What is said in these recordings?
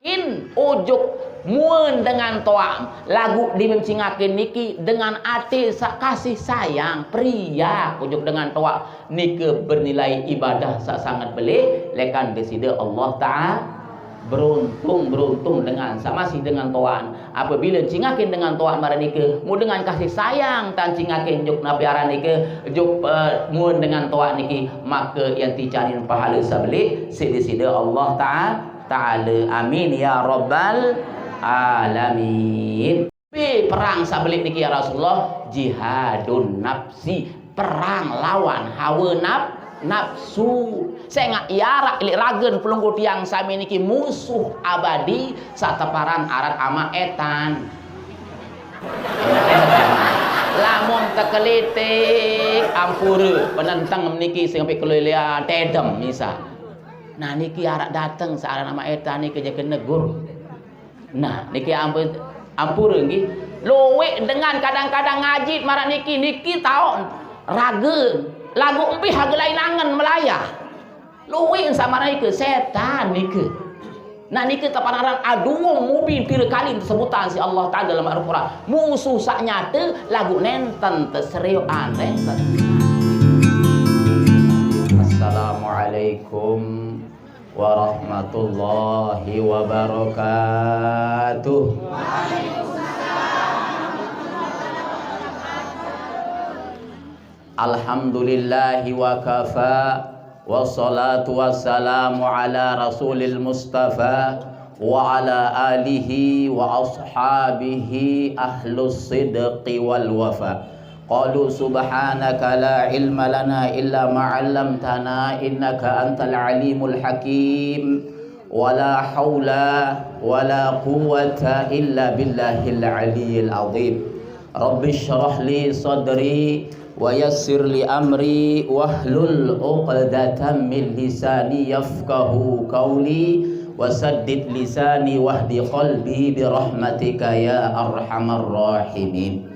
Ujuk muun dengan toam lagu dimencingakin niki dengan hati kasih sayang pria ujuk dengan toa nike bernilai ibadah sangat beli lekan desida Allah Ta'ala beruntung dengan masih dengan toan apabila cingakin dengan toan marah nike mu dengan kasih sayang tan cingakin juk napiara nike juk muun dengan toa niki maka yang dicarin pahala sabeli sedesida Allah Ta'ala amin ya rabbal alamin. Perang sabelit niki ya Rasulullah jihadun nafsi, perang lawan hawa nafsu. Saya ngak iarak ilik ragen pelunggu tiang sami niki musuh abadi sateparan arat ama etan. Lamun tekelitik ampura penentang meniki sing sampai kelilian tedem misal. Nah niki arak datang searah nama eta niki je negur. Nah niki ampura nggih. Luwe dengan kadang-kadang ngaji marak niki tahu raga lagu empih haga lain angan melayah. Luwe sama niki setan niki. Nah niki tapanaran aduung mubin pira kali sebutan si Allah Ta'ala dalam Al-Qur'an. Musuh sak nyata lagu nenten terseriu aneh. Assalamualaikum warahmatullahi wabarakatuh. Alhamdulillahi wa kafa wassalatu wassalamu ala rasulil mustafa wa ala alihi wa ashabihi ahlus sidqi wal wafa. Qalu subhanaka la ilma lana illa ma 'allamtana innaka antal alimul hakim wa la haula wa la quwwata illa billahil aliyyil azim. Rabbi shrah li sadri wa yassir li amri wahlul 'uqdatam min lisani yafqahu qawli wasaddid lisani wahdi qalbi bi rahmatika ya arhamar rahimin.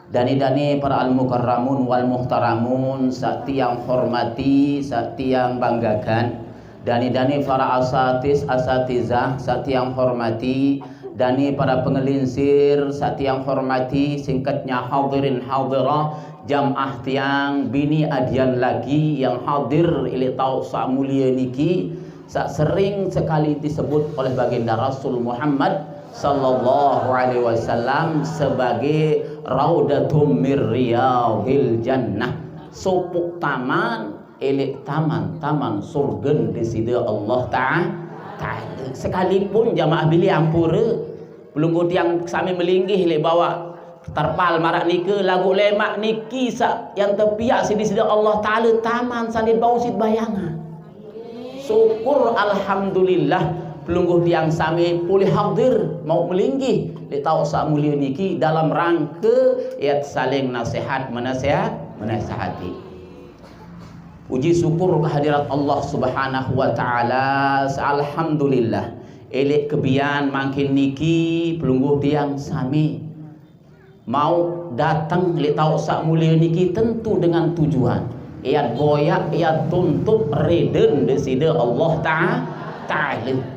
Dani-dani para al-mukarramun wal muhtaramun sakti yang hormati, sakti yang banggakan. Dani-dani para asatizah sakti yang hormati. Dani para pengelinsir sakti yang hormati. Singkatnya hadirin hadirah jam'ah tiang bini adian lagi yang hadir ili tau sa mulia niki sak sering sekali disebut oleh baginda Rasul Muhammad sallallahu alaihi wasallam sebagai raudatum mir riyadil jannah, supuk taman elik taman surga di sida Allah Ta'ala. Sekalipun jamaah bili ampura belum yang sami melinggih le bawa terpal marak nike lagu lemak niki sak yang tepiak di sida Allah Ta'ala taman salin bau sid bayangan. Syukur alhamdulillah pelungguh tiang sami pulih hadir mau melinggih li tau sak mulia niki dalam rangka yat saling menasihati. Puji syukur kehadirat Allah Subhanahu wa taala. Alhamdulillah elek kebian makin niki pelungguh tiang sami mau datang li tau sak mulia niki tentu dengan tujuan iat goyak iat tuntut reden desida Allah Ta'ala.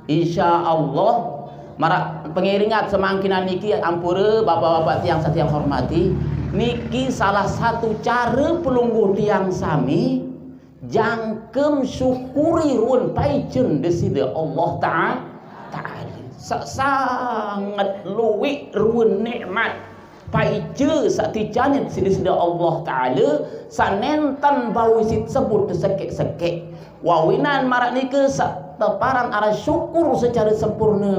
Insya Allah marak pengiringat semangkinan niki ampura bapak-bapak tiang setiang hormati niki salah satu cara pelungguh tiang sami jangkem syukuri ruan paicen desida Allah Ta'ala sangat luwih ruan nikmat paice sakti janit desida Allah Ta'ala sanentan bau sit sebut sekek-sekek wawinan marak niki teparan arah syukur secara sempurna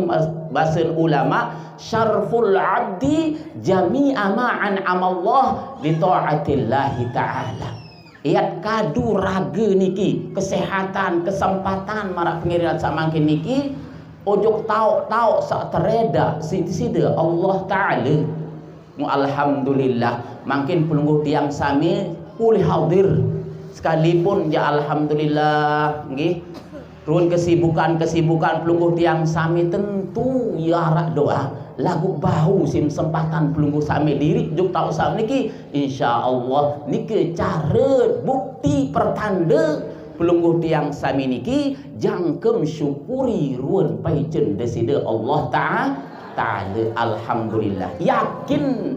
bahasa ulama syarful abdi jami'a ma'an amallah li ta'atillahi ta'ala. Iat kadu raga niki kesehatan kesempatan marak pengiringan samangkin niki ojuk tau sak tereda sida Allah Ta'ala. Alhamdulillah makin pelungguh tiang sami pulih hadir sekalipun ya alhamdulillah nggih. Ruang kesibukan pelungguh tiang sami tentu yarak doa lagu bahu sim sempatan pelungguh sami diri juk tau sami niki insyaallah niki cara bukti pertanda pelungguh tiang sami niki jangkem syukuri ruan paicen desida Allah Ta'ala. Alhamdulillah. Yakin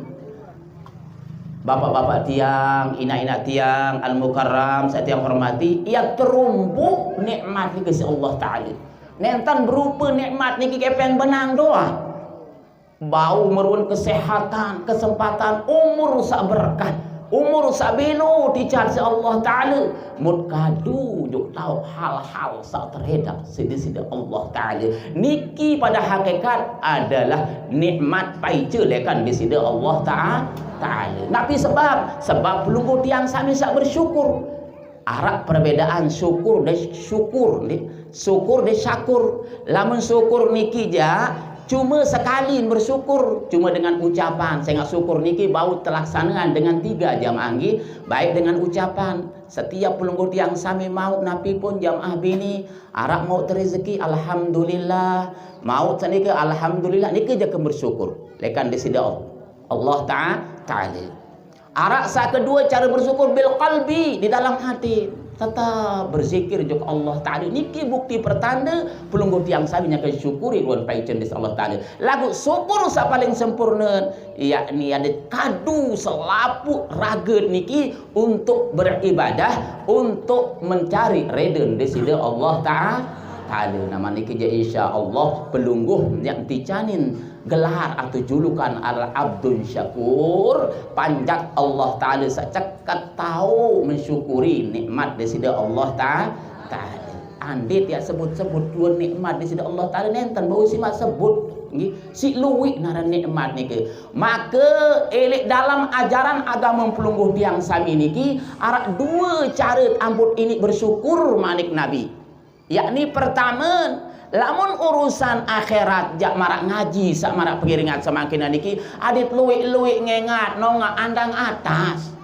bapak-bapak tiang, inak-inak tiang, al-mukarram, saya tiang hormati, ia terumpuk nikmat ni kasi Allah Ta'ala. Nentan berupa nikmat ni kepeng benang doa. Bau merun kesehatan, kesempatan, umur sak berkat, umur sak belo dicat si Allah Ta'ala. Mut kadu juk tahu hal-hal sak terhedak sida-sida Allah Ta'ala. Niki pada hakikat adalah nikmat paice lekan di sida Allah Ta'ala. Tapi sebab pelungguh tiang sami sak bersyukur. Arak perbedaan syukur dan syukur ni. Syukur dan syakur. Lamun syukur niki ja cuma sekali bersyukur, cuma dengan ucapan. Saya nak syukur niki bau terlaksanaan dengan 3 jamaah nggih, baik dengan ucapan. Setiap pelungguh tiang sami mau napi pun jamaah bini arak mau terrezeki alhamdulillah, mau saniki alhamdulillah, niki je bersyukur. Lekan di sida Allah Ta'ala. Arak sa kedua cara bersyukur bil qalbi, di dalam hati. Tetap berzikir juga Allah Ta'ala. Niki bukti pertanda pelungguh tiang sami yang akan syukuri ruan paicen di Allah Ta'ala. Lagu syukur sa paling sempurna, yakni ada kadu selaput raga niki untuk beribadah, untuk mencari redha di sida Allah Ta'ala. Nama niki je insya-Allah pelungguh yang dicanin gelar atau julukan Al-Abdun Syakur, panjat Allah Ta'ala sacakat tahu mensyukuri nikmat di sida Allah Ta'ala. Andit ya sebut-sebut dua nikmat di sida Allah Ta'ala nenten bau simak sebut si luwik naran nikmat niki. Maka elek dalam ajaran agama pelungguh tiang sami niki arak 2 cara ambut ini bersyukur manik Nabi. Yakni pertama, lamun urusan akhirat jak marak ngaji sak marak pengiringat semakin niki adit luwik-luwik ngengat nonga andang atas.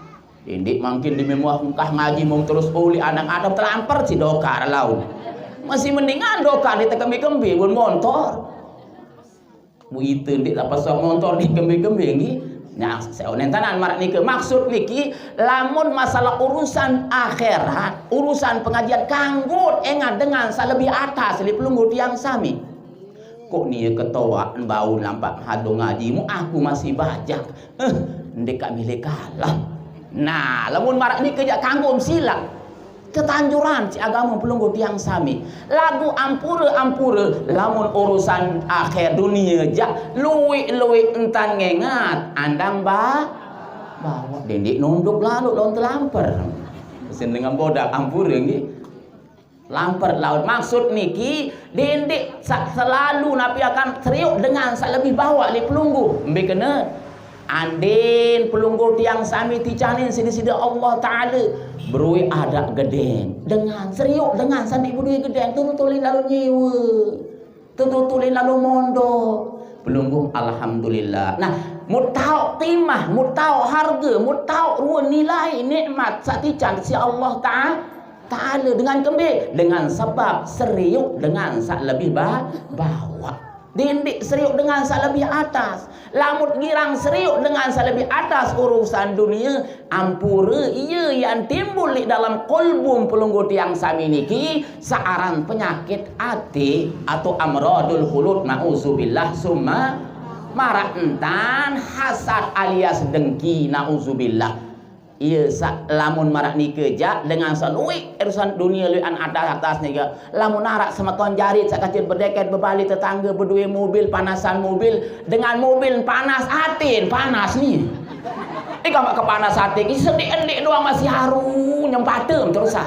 Indik makin di memuah mungkah ngaji mau terus uli andang atas terlampar si dokar lau. Masih mendingan dokar di tekembi-kembi pun motor. Bu itu ndik apa sok motor di kembi-kembi nggih. Nah, saya nentanan marak niki maksud niki lamun masalah urusan akhirat, urusan pengajian kanggut engat dengan lebih atas li pelungguh tiang sami. Kok nih ketawa bau nampak hado ngajimu aku masih bajak. Ndek kak milih kalah. Nah, lamun marak niki jak kanggo silap. Ketanjuran si agama pelungguh tiang sami. Lagu ampura lamun urusan akhir dunia jak luwik entan ngengat andang bawa dendik nunduk lalu lawan terlamper. Sen dengan bodak ampura nggih. Lamper laut maksud niki dendik selalu napi akan seriuk dengan sak lebih bawa li pelungguh. Embe kena andin pelungguh tiang sami ticanin sida-sida Allah Ta'ala berui ada gedeng dengan seriuk dengan sandi budui gedeng tutulin lalu nyewa tutulin lalu mondok pelungguh alhamdulillah. Nah mutau timah mutau harga mutau ruang nilai nikmat satican si Allah Ta'ala dengan kembali dengan sebab seriuk dengan sak lebih bawa dindik seriuk dengan sak lebih atas, lamut girang seriuk dengan sak lebih atas urusan dunia ampura ia yang timbul di dalam kolbum pelungguh tiang sami niki searan penyakit hati atau amradul khulud na'udzubillah summa marak entan hasad alias dengki na'udzubillah. Iya lamun marak ni kerja dengan saluik urusan dunia luan atas nika. Lamun narak sama tuan jarit sak kecil berdeket berbalik tetangga berdua mobil panasan mobil dengan mobil panas atin panas ni. Kamu kepanas hati sendik-endik doang masih haru nyempatem terusan.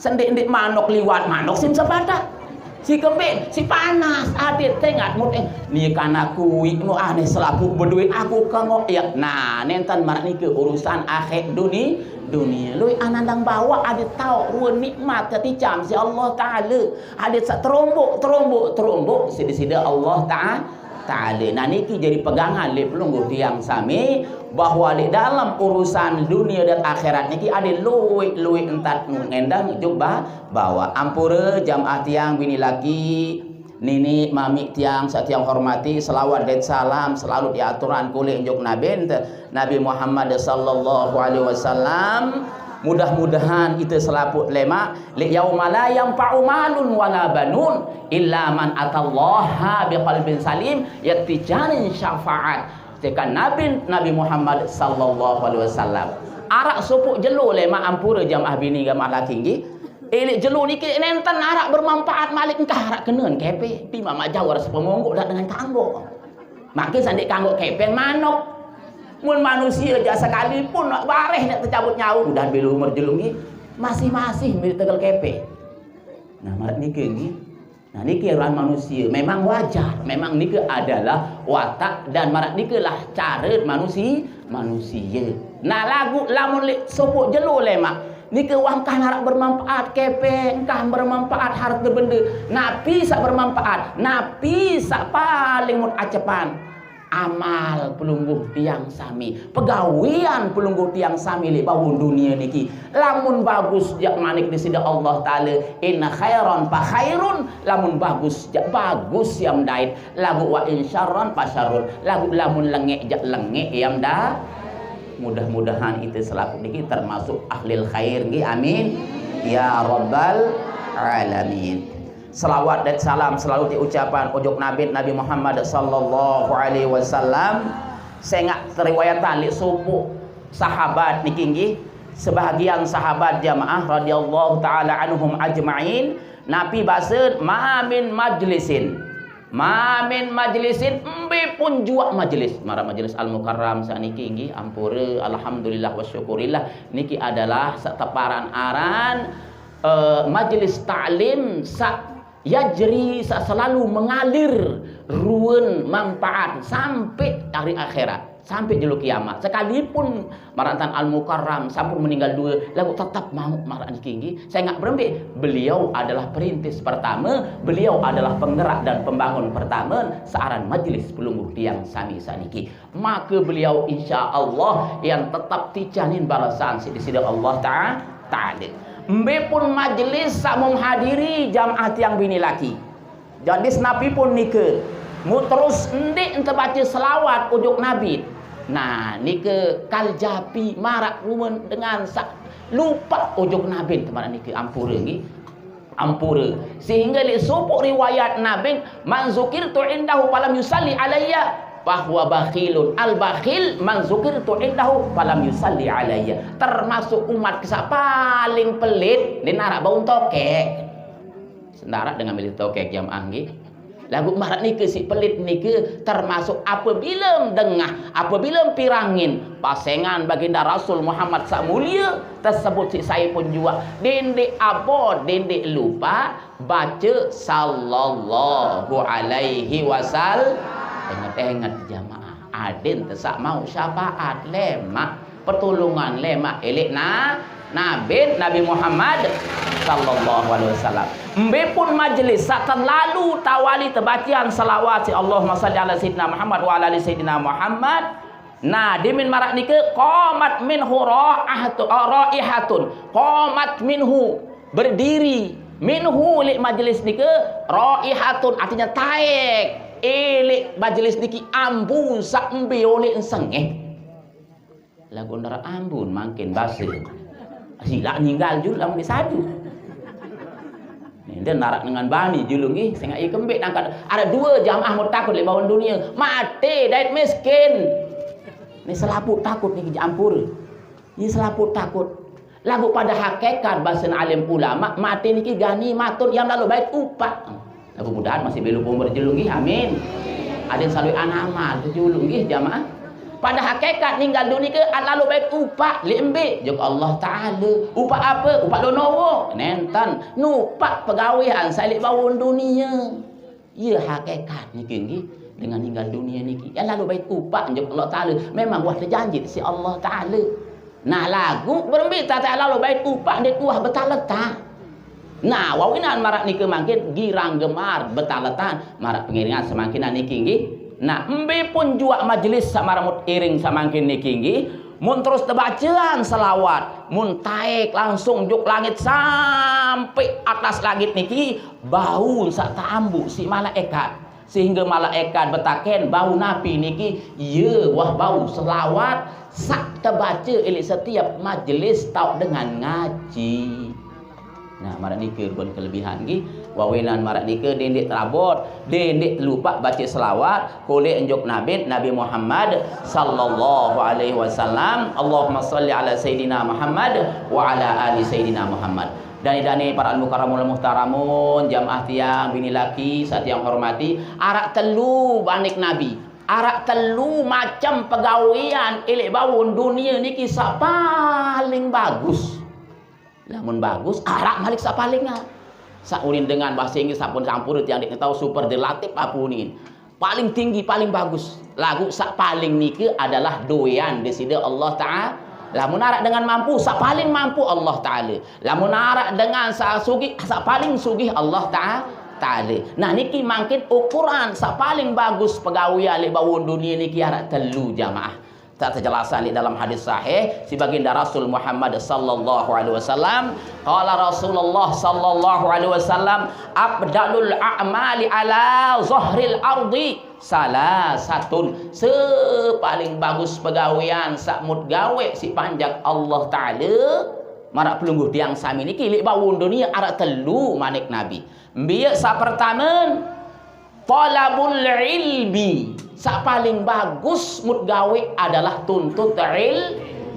Sendik-endik manok liwat manok sim sepatah. Si kembing, si panas, adit tengok mut ni kan aku ikmu aneh selaku berduit aku kanggo ya. Nah, nentan marak ni ke urusan akhir dunia. Lui anandang bawa adit tahu ruang nikmat keticam si Allah Ta'ala. Adit sak terombok sida-sida Allah Ta'ala. Nah niki jadi pegangan li pelungguh tiang sami bahwa di dalam urusan dunia dan akhirat niki ada luwik entat ngendang coba bawa ampura jamaah tiang bini laki nini mami tiang satiang hormati selawat dan salam selalu diaturan kulit juk Nabi Muhammad sallallahu alaihi wasallam Mudah-mudahan kita selaput lema li yauma la yanfa'u malun wala banun illa man atallaha biqalbin salim yatijanin syafaat. Tekan Nabi Muhammad sallallahu alaihi wasallam. Arak supuk jelu lema ampura jamaah bini jamaah laki ngi. Elik jelu ni ke nenten arak bermanfaat malik engkah arak keneun kepe. Pi mak jawar sepemonggok dak dengan kanggok. Makin sandik kanggok kepe manok. Mun manusia aja sekalipun nak bareh nak tercabut nyawa udah bila umur jelungi masih mirip tegal kepe. Nah marat niki nggih. Nah niki orang manusia memang wajar, memang niki adalah watak dan marat niki lah cara manusia. Nah lagu lamun sopok jelu lemak niki wangkah narak bermanfaat kepe, engkah bermanfaat harta benda. Napi sak bermanfaat, napi sak paling mut acepan. Amal pelungguh tiang sami, pegawian pelungguh tiang sami li bawun dunia niki lamun bagus jak manik di sida Allah taala inna khairan fa khairun lamun bagus jak bagus yang dait lagu wa insyarran fa syarrun lamun lengek jak lengek yang dah. Mudah-mudahan itu selaku niki termasuk ahlil khair nggih amin ya rabbal alamin. Selawat dan salam selalu diucapan ujug Nabi Muhammad sallallahu alaihi wasallam. Saya ngak riwayatan li subuh sahabat niki nggih sebahagian sahabat jamaah radhiyallahu taala anhum ajmain Nabi based ma min majlisin embe pun jua majlis mara majlis al mukarram saniki nggih ampura alhamdulillah wa syukurillah niki adalah seteparan aran majlis ta'lim yajri selalu mengalir ruwen manfaat sampai hari akhirat sampai jelu kiamat sekalipun maratan al mukarram sampun meninggal dua lagu tetap mau marak niki saya nggak berhenti. Beliau adalah perintis pertama, beliau adalah penggerak dan pembangun pertama searan majlis pelungguh tiang sami saniki. Maka beliau insya Allah yang tetap tijanin balasan di sisi Allah taala. Mbe pun majlis sak menghadiri jamaah tiang bini laki. Jadi Nabi pun nike mu terus ndik ente baca selawat ujuk Nabi. Nah nike kaljapi marak rumen dengan sak lupa ujuk Nabi teman nike ampura nggih. Ampura sehingga li supuk riwayat Nabi man zukirtu indahu falam yusalli alayya bahwa bakhilun al-bakhil man zukirtu indahu falam yusalli alayya. Termasuk umat kisah paling pelit di narak baun tokek. Sendarak dengan milik tokek jamaah nggih. Lagu marak niki si pelit niki termasuk apabila pirangin pasengan baginda Rasul Muhammad sak mulia tersebut si saya pun juga dende abot dende lupa baca sallallahu alaihi wasallam. Ingat jamaah adin tesak mau syafaat lemak pertolongan lemak elik Nabi Muhammad sallallahu alaihi wasallam. Mbe pun majlis sakan lalu tawali tebacian salawat si Allahumma shalli ala sayyidina Muhammad wa ala ali sayyidina Muhammad. Nah dimin marak nike qamat minhu raihatun qamat minhu berdiri minhu li majlis nike raihatun artinya taek elik majlis niki ambun sak embe oleh sengeh lagu ndara ambun makin basi silak ninggal jul lamun disadu dan narak dengan bani julung ih saya ngai kembek nangkat ada dua jamaah mau takut le bawon dunia mati dait miskin ni selaput takut ni ampur ni selaput takut lagu pada hakikat bahasa alim ulama mati niki gani matun yang lalu baik upah. Mudah-mudahan masih belum umur jelungi amin. Ada yang selalu anamal jelungi jamaah. Pada hakikat ninggal dunia ke lalu baik upah lembe jog Allah taala. Upah apa? Upah donowo. Nenten nupak pegawean salik bawon dunia. Ya hakikat niki nggih dengan ninggal dunia niki. Ya lalu baik upah jog Allah taala. Memang wah terjanji si Allah taala. Nah lagu berembita tak lalu baik upah dia kuah betal letak. Nah, wawinan marak niki makin girang gemar betalatan marak pengiringan semakin niki nggih. Nah, embe pun jua majelis samaramut iring semakin niki nggih. Mun terus tebacaan selawat, mun taek langsung juk langit sampai atas langit niki bau sak tambu si malaikat. sehingga malaikat bertaken bau napi niki ya wah bau selawat sak terbaca elok setiap majlis tau dengan ngaji. Nah, marak nika pun kelebihan lagi. Wawinan marak nika dendik terabot, dendik lupa baca selawat, kulit enjuk Nabi Muhammad sallallahu alaihi wasallam. Allahumma salli ala sayidina Muhammad wa ala ali sayidina Muhammad. Dan para al-mukarramul muhtaramun, jamaah tiang bini laki saat yang hormati, arak telu banik Nabi. Arak telu macam pegawaian elek bawun dunia ni kisah paling bagus. Lamun bagus, arak malik sak paling saurin dengan bahasa Inggris sapun campur yang diketahui superlatif apunin. Paling tinggi, paling bagus. Lagu sak paling niki adalah doyan desida Allah Ta'ala. Lamun arak dengan mampu, sak paling mampu Allah Ta'ala. Lamun arak dengan sak sugih, sak paling sugih Allah Ta'ala. Nah niki mangkin ukuran sak paling bagus pegawai li bawun dunia niki arak telu jamaah. Tak terjelasan di dalam hadis sahih si baginda Rasul Muhammad sallallahu alaihi wasallam, qala Rasulullah sallallahu alaihi wasallam, abdalul a'mali ala zahril ardi salasatun. Sepaling bagus pegawaian sakmut gawe si panjang Allah Taala marak pelungguh tiang sami niki lik bawun dunia arak telu manik Nabi. Biak sa pertama talabul ilmi. Sak paling bagus mut gawe adalah tuntut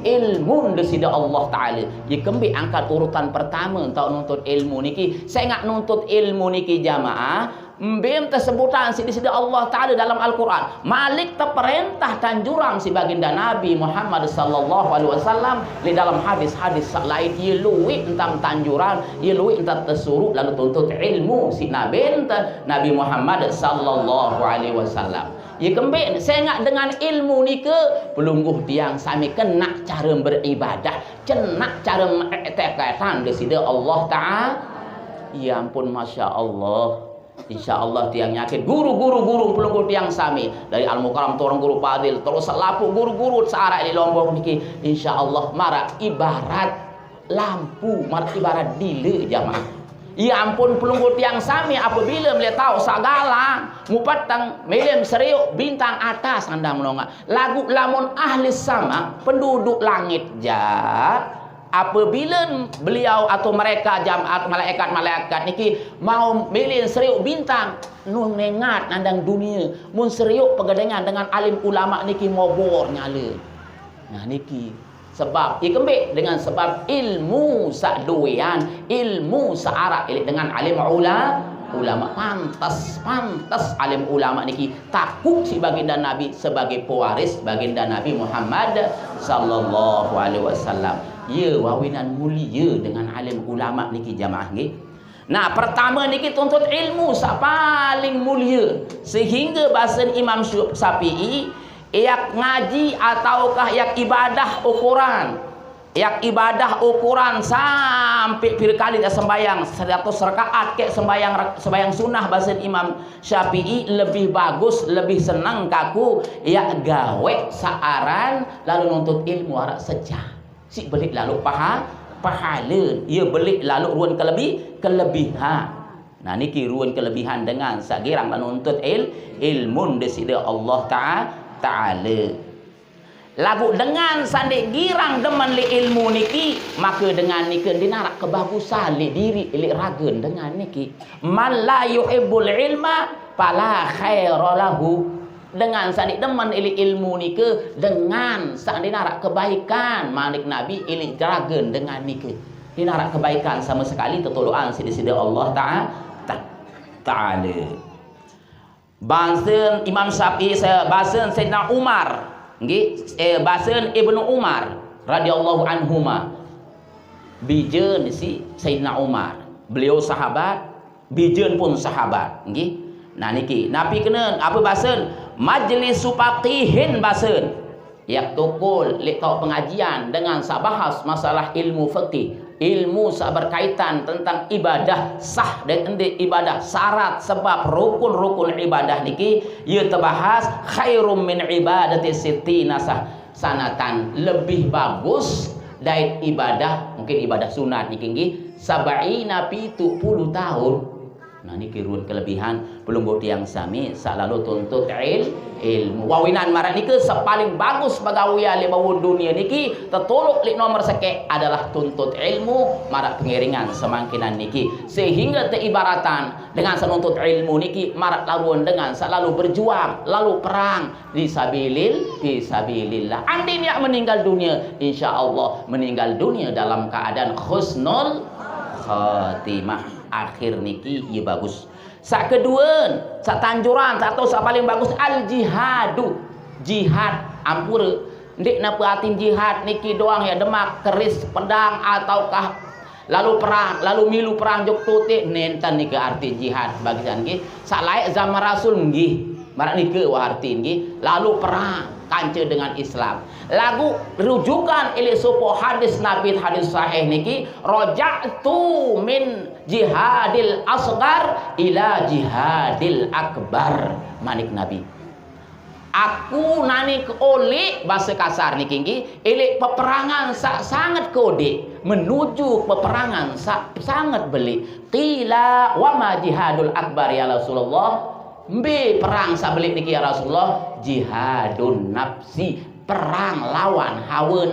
ilmu desida Allah Ta'ala. Ya kembi angkat urutan pertama untuk nuntut ilmu niki. Saya ngak nuntut ilmu niki jamaah. Mbem tersebutan si desida Allah Ta'ala dalam Al-Quran. Malik terperintah tanjurang si baginda Nabi Muhammad sallallahu alaihi wasallam di dalam hadis-hadis lain. Ia luwi tentang tanjuran, ia luwi tentang tersuruh lalu tuntut ilmu si Nabi Muhammad sallallahu alaihi wasallam. Ya kembali saya ingat dengan ilmu ni ke pelungguh tiang sami kena cara beribadah, kena cara mengiktikatan desida Allah Ta'ala. Ya ampun, Masya Allah. Insya Allah tiang yakin guru pelungguh tiang sami dari Al-Mukarram turun guru Fadil terus lapuk guru searah di Lombok niki insya Allah marak ibarat lampu, marak ibarat dile jamaah. Ya ampun pelungguh tiang sami apabila melihat tahu sagala mupatang melem seriuk bintang atas anda menongak lagu lamun ahli sama penduduk langit ja. Apabila beliau atau mereka jamaat malaikat niki mau milih seriuk bintang nun nengat nandang dunia mun seriuk pegadengan dengan alim ulama niki mobor nyala. Nah niki sebab ikembik dengan sebab ilmu sakdoyan, ilmu searah dengan alim ulama pantas alim ulama niki takut si baginda Nabi sebagai pewaris baginda Nabi Muhammad sallallahu alaihi wasallam. Ya wawinan mulia dengan alim ulama niki jamaah nggih. Nah, pertama niki tuntut ilmu sak paling mulia sehingga bahasa Imam Syafi'i yak ngaji ataukah yak ibadah ukuran. Yak ibadah ukuran sampai pira kali dah sembayang 100 rakaat kek sembayang sunnah bahasa Imam Syafi'i lebih bagus, lebih senang kaku yak gawe saaran lalu nuntut ilmu arak sejah. Si belik lalu pahala, ia belik lalu ruan kelebihan. Nah niki ruan kelebihan dengan sagirang menuntut ilmu desida Allah Ta'ala. Lagu dengan sandik girang demen li ilmu niki maka dengan niki dinarak kebagusan li diri li ragen dengan niki man la yuhibbul ilma fala khaira lahu. Dengan sandik demen ili ilmu niki dengan sandik dinarak kebaikan manik Nabi ili ragen dengan niki dinarak kebaikan sama sekali tertolongan sida Allah Ta'ala. Bahasa Imam Syafi'i bahasa Sayyidina Umar nggih bahasa Ibnu Umar radhiyallahu anhuma bijeun si Sayyidina Umar beliau sahabat bijeun pun sahabat nggih. Nah niki napi kena apa bahasa majlis supaqihin bahasa yak tukul lek tau pengajian dengan sabahas masalah ilmu fikih, ilmu sak berkaitan tentang ibadah sah dan endi ibadah syarat sebab rukun-rukun ibadah niki ia terbahas khairum min ibadati sittina sanatan lebih bagus dari ibadah mungkin ibadah sunat niki nggih 70 tahun. Nah niki ruang kelebihan pelungguh tiang sami selalu tuntut ilmu. Wawinan marah niki sepaling bagus bagawian li bawun dunia niki tetuluk li nomor seke adalah tuntut ilmu marah pengiringan semangkinan niki sehingga teibaratan dengan senuntut ilmu niki marah laluan dengan selalu berjuang lalu perang fisabilillah. Andin yang meninggal dunia insyaallah meninggal dunia dalam keadaan husnul khatimah. Akhir niki iya bagus. Sak kedua, sak tanjuran atau sak paling bagus al jihadu. Jihad ampura. Ndik napa arti jihad niki doang ya demak keris pedang ataukah lalu perang, lalu milu perang jok tutik nenten niki arti jihad bagi nggih. Sak layak zaman Rasul nggih. Marak niki wa arti nggih. Lalu perang kanca dengan Islam. Lagu rujukan ili supo hadis Nabi hadis sahih niki raja'tu min jihadil asgar ila jihadil akbar manik Nabi. Aku nani oleh bahasa kasar niki nggih ili peperangan sangat kode menuju peperangan sangat beli. Qila wa ma jihadul akbar ya Rasulullah. Mbe perang sabelik niki ya Rasulullah jihadun nafsi perang lawan hawa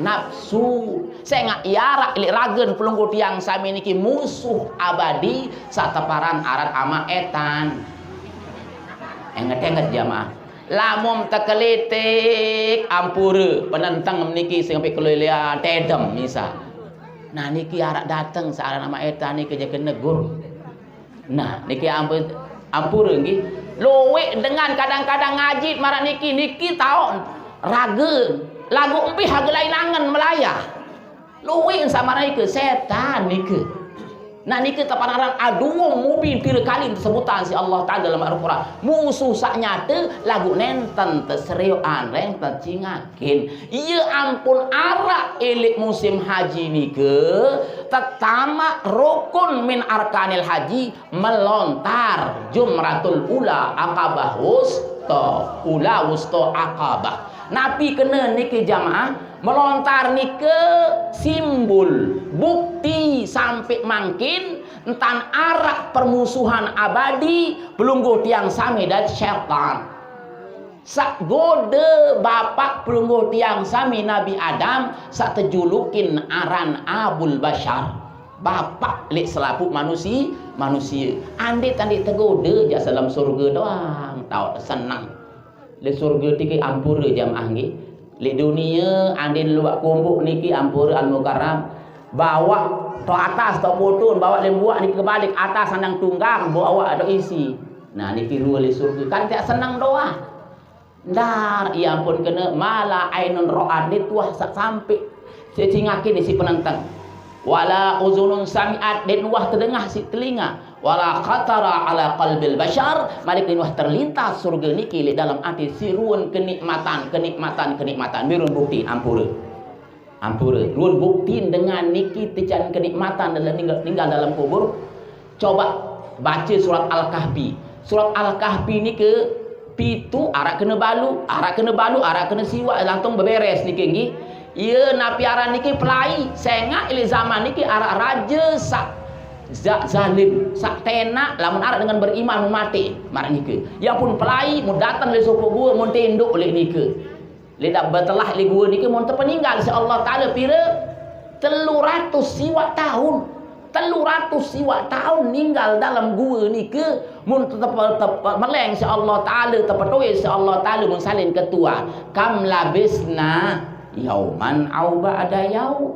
nafsu. Saya nggak iarak ilik ragen pelunggu tiang sami niki musuh abadi sateparan arat ama etan. Enget jamaah. Lamun tekelitik ampura penentang niki sampai kelilian tedem misal. Nah niki arak datang searan ama etan niki je negur. Nah niki ampura nggih luwe dengan kadang-kadang ngaji marah niki tahu raga lagu empi haga lain angan melayah luwe sama niki setan niki. Nah niki teparan aduh mubin pira kali sebutan si Allah Ta'ala dalam Al-Quran musuh sak nyata lagu nenten teseriuan reng tercingakin. Iya ampun arak elik musim haji niki tetama rukun min arkanil haji melontar jumratul ula aqabah wusta aqabah. Nabi kena niki jamaah melontar nike simbol bukti sampai mangkin entan arak permusuhan abadi pelungguh tiang sami dan syaitan. Sak gode bapak pelungguh tiang sami Nabi Adam sak tejulukin aran Abul Bashar bapak lek selapu manusia andit tegode jas dalam surga doang tahu senang le surga tiki ampura jamaah nggih. Di dunia andin luak kumpuk niki ampura al-mukarram bawa to atas to putun bawa lembuak niki kebalik atas sandang tunggang bawa ada isi. Nah niki dua li surga kan tak senang doa. Ndar ya ampun kena mala ainun ra'ad tuah sampai secingakin si penentang. Wala uzunun sami'at den wah terdengar si telinga wala khatara ala qalbil bashar malik din wah terlintas surga niki li dalam hati siruan kenikmatan mirun bukti ampura ruan bukti dengan niki tican kenikmatan dalam tinggal dalam kubur. Coba baca surat Al-Kahfi niki pitu arak kena balu arak kena siwak lantung beberes niki nggih. Iya napi aran niki pelai sengak ili zaman niki arak raja sak zalim sak tenak lamun arak dengan beriman mati marak niki ya pun pelai mun datang le sopo gua mun tinduk oleh niki le dak betelah le gua niki mun terpeninggal si Allah Taala pira 300 siwak tahun ninggal dalam gua niki mun tetep meleng si Allah Taala tepetoy si Allah Taala mun salin ketua kam labisna yauman au ba'da yaum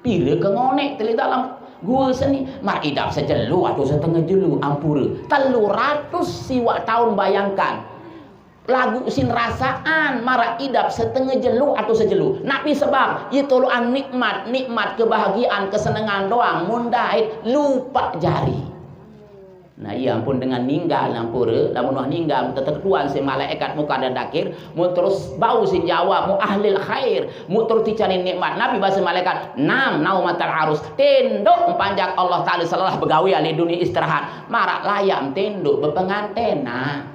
pira kengonek teli dalam gua seni mak idap sejelu atau setengah jelu ampura 300 siwak tahun. Bayangkan lagu sin rasaan marah idap setengah jelu atau sejelu nabi sebab itu luan nikmat kebahagiaan kesenangan doang mundait lupa jari. Nah iya ampun dengan ninggal ampura lamun wah ninggal tetetuan si malaikat muka dan dakir mu terus bau si jawab mu ahlil khair mu terus dicari nikmat nabi bahasa malaikat naumatal arus tenduk panjak Allah Ta'ala salah begawi di dunia istirahat marak layam tenduk bepengantena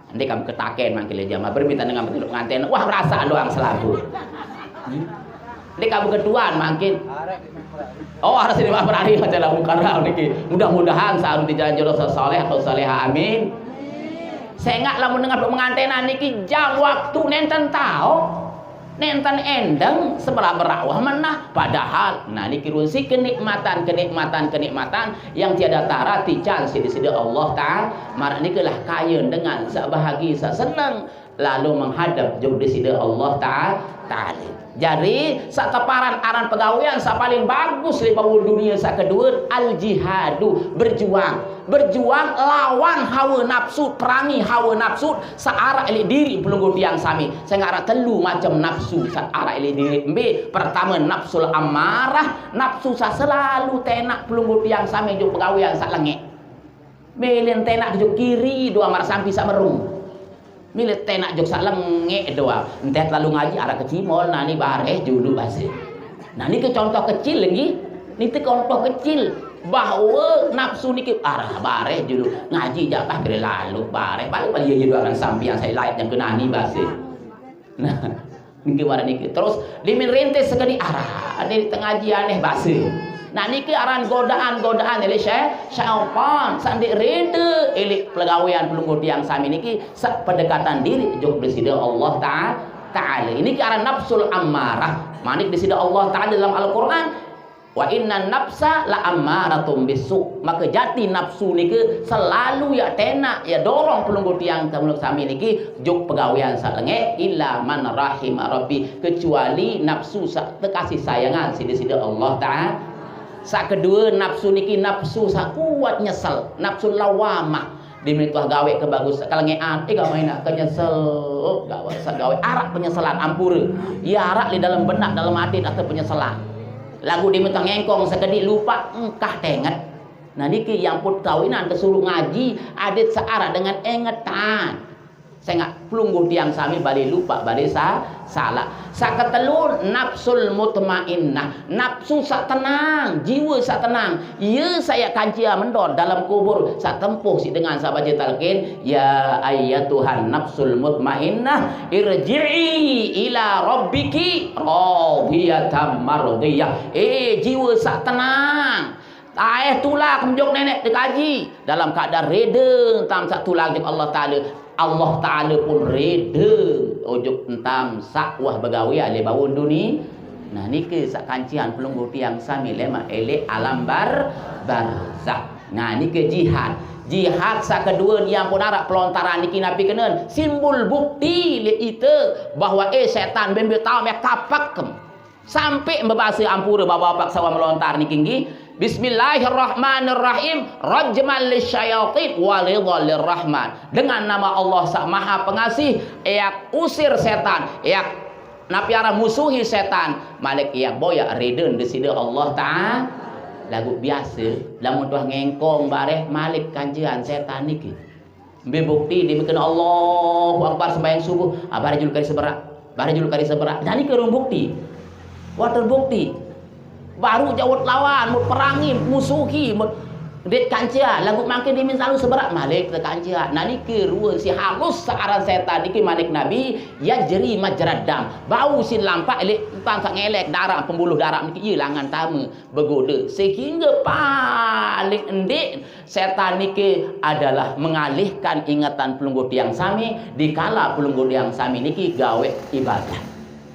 nanti kamu ketaken mangkile jamaah berminta dengan bentuk penganten wah merasa doang selabu Ini kamu keduaan makin. Oh, harus ini berani adalah mukarrab niki. Mudah-mudahan saat di jalan jodoh saleh atau salehah, amin. Saya ingat lamun dengar pengantinan niki jam waktu nenten tahu. Nenten endeng sebelah berawah menah padahal nah niki runsi kenikmatan yang tiada tara tican sidi-sidi Allah Ta'ala mar niki lah kaya dengan sabahagi seneng lalu menghadap jauh di sidi Allah Ta'ala. Jadi sateparan aran pegawean sa paling bagus di bawah dunia sa kedua al jihadu berjuang lawan hawa nafsu, perangi hawa nafsu searah ele diri pelunggu tiang sami. Saya ngarah telu macam nafsu searah ele diri. Pertama nafsul amarah, nafsu sa selalu tenak pelunggu tiang sami jo pegawean sa lengek. Belen tenak jo kiri dua mar sampai sa merung. Milet tenak jok sak lengek doa. Entet lalu ngaji arah kecimol nani bareh dulu basi. Nah ini ke contoh kecil lagi. Ini contoh kecil bahwa nafsu niki arah bareh dulu ngaji jatah kira lalu bareh balik iya dua kan sampai yang saya layak yang kenani basi. Nah niki warna niki terus limin rintis sekali arah ada di tengah ngaji aneh basi. Nah niki aran godaan ele syaitan sandi rede ele pelegawean pelunggu tiang sami niki pendekatan diri jog presiden Allah Ta'ala. Ini aran nafsul ammarah. Manik disida Allah Ta'ala dalam Al-Qur'an wa inna nafsa la ammaratum bisu. Maka jati nafsu niki selalu ya tenak ya dorong pelunggu tiang pelunggu sami niki jog pegawean salenge illa man rahim rabbi kecuali nafsu kasih sayangan sida-sida Allah Ta'ala. Sak kedua nafsu niki nafsu sak kuat nyesel, nafsu lawamah. Diminta gawe kebagus kalengean gawe nak kenyesel gawe gawe arak penyesalan ampura. Ya arak di dalam benak dalam hati atau penyesalan. Lagu diminta ngengkong sekedi lupa engkah tenget. Nah niki yang pun kawinan kesuruh ngaji adat searah dengan engetan. Saya nggak pelunggu tiang sami balik lupa balik salah. Sakatelur nafsul mutmainnah, nafsu sak tenang, jiwa sak tenang. Ya saya kancia mendor dalam kubur sak tempuh si dengan sahabat talqin ya ayyatuhan nafsul mutmainnah irji'i ila rabbiki radiyatan mardiyah. Jiwa sak tenang. Tulang menjok nenek dikaji dalam keadaan reda tam sak tulang Allah Ta'ala. Allah Ta'ala pun reda ujuk entam sakwah begawi ale bawun dunia. Nah niki sak kancian pelunggu tiang sami lema ele alam barzakh. Nah niki jihad sak kedua yang pun arak pelontaran niki nabi kenen simbol bukti le ite bahwa setan bembe tahu me kapak sampai membahas ampura bapak sawa melontar niki nggih. Bismillahirrahmanirrahim. Rajman lisyayatin walidhallir rahman. Dengan nama Allah Sang Maha Pengasih, yak usir setan, yak napiara musuhi setan. Malik yak boya reden di sini Allah Ta'ala. Lagu biasa, lamun tuah ngengkong bareh malik kanjian setan niki. Mbe bukti dibikin Allahu Akbar sembahyang subuh, bare jul kari seberak. Jadi kerung bukti. Wah terbukti. Baru jawat lawan, mau perangi, musuhi, mau det kancia, lagu makin dimin selalu seberat malik ke kancia. Nah niki ruang si halus searan setan niki malik nabi ya jeri majrad dam. Bau sin lampak elek tang ngelek darah pembuluh darah niki hilangan tamu begoda sehingga paling endek setan niki adalah mengalihkan ingatan pelunggu tiang sami dikala pelunggu tiang sami niki gawe ibadah.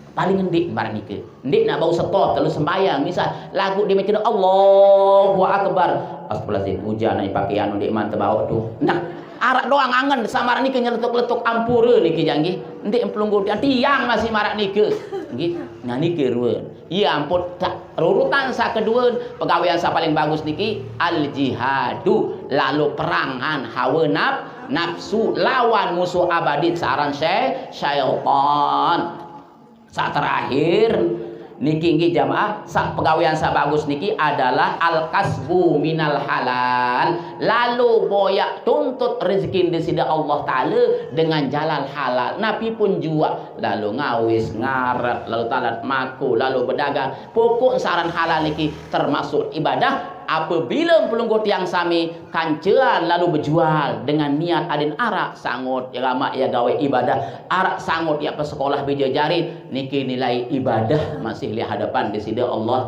Paling ngendik barang niki. Ndik nak bau setot kalau sembayang misal lagu dia mikir Allahu Akbar. Astagfirullahalazim hujan ai pakaian ndik man tebau tu. Nah, arak doang angen samar niki nyeletuk-letuk ampura niki janggih. Ndik pelunggu tiang masih marak niki. Nggih. Nah niki ruweun. Ya ampun tak urutan sa kedua pegawaian sa paling bagus niki al jihadu lalu perangan hawa nafsu lawan musuh abadi saran syaitan. Saat terakhir niki nggih jamaah sak pegawaian sa bagus niki adalah al kasbu minal halal lalu boyak tuntut rezeki di sini Allah Ta'ala dengan jalan halal. Nabi pun jua lalu ngawis ngaret lalu talat maku lalu berdagang pokok saran halal niki termasuk ibadah apabila pelunggu tiang sami kancean lalu berjual dengan niat adin arak sangut ya lama ya gawe ibadah arak sangut ya ke sekolah beja jari niki nilai ibadah masih li hadapan di sini Allah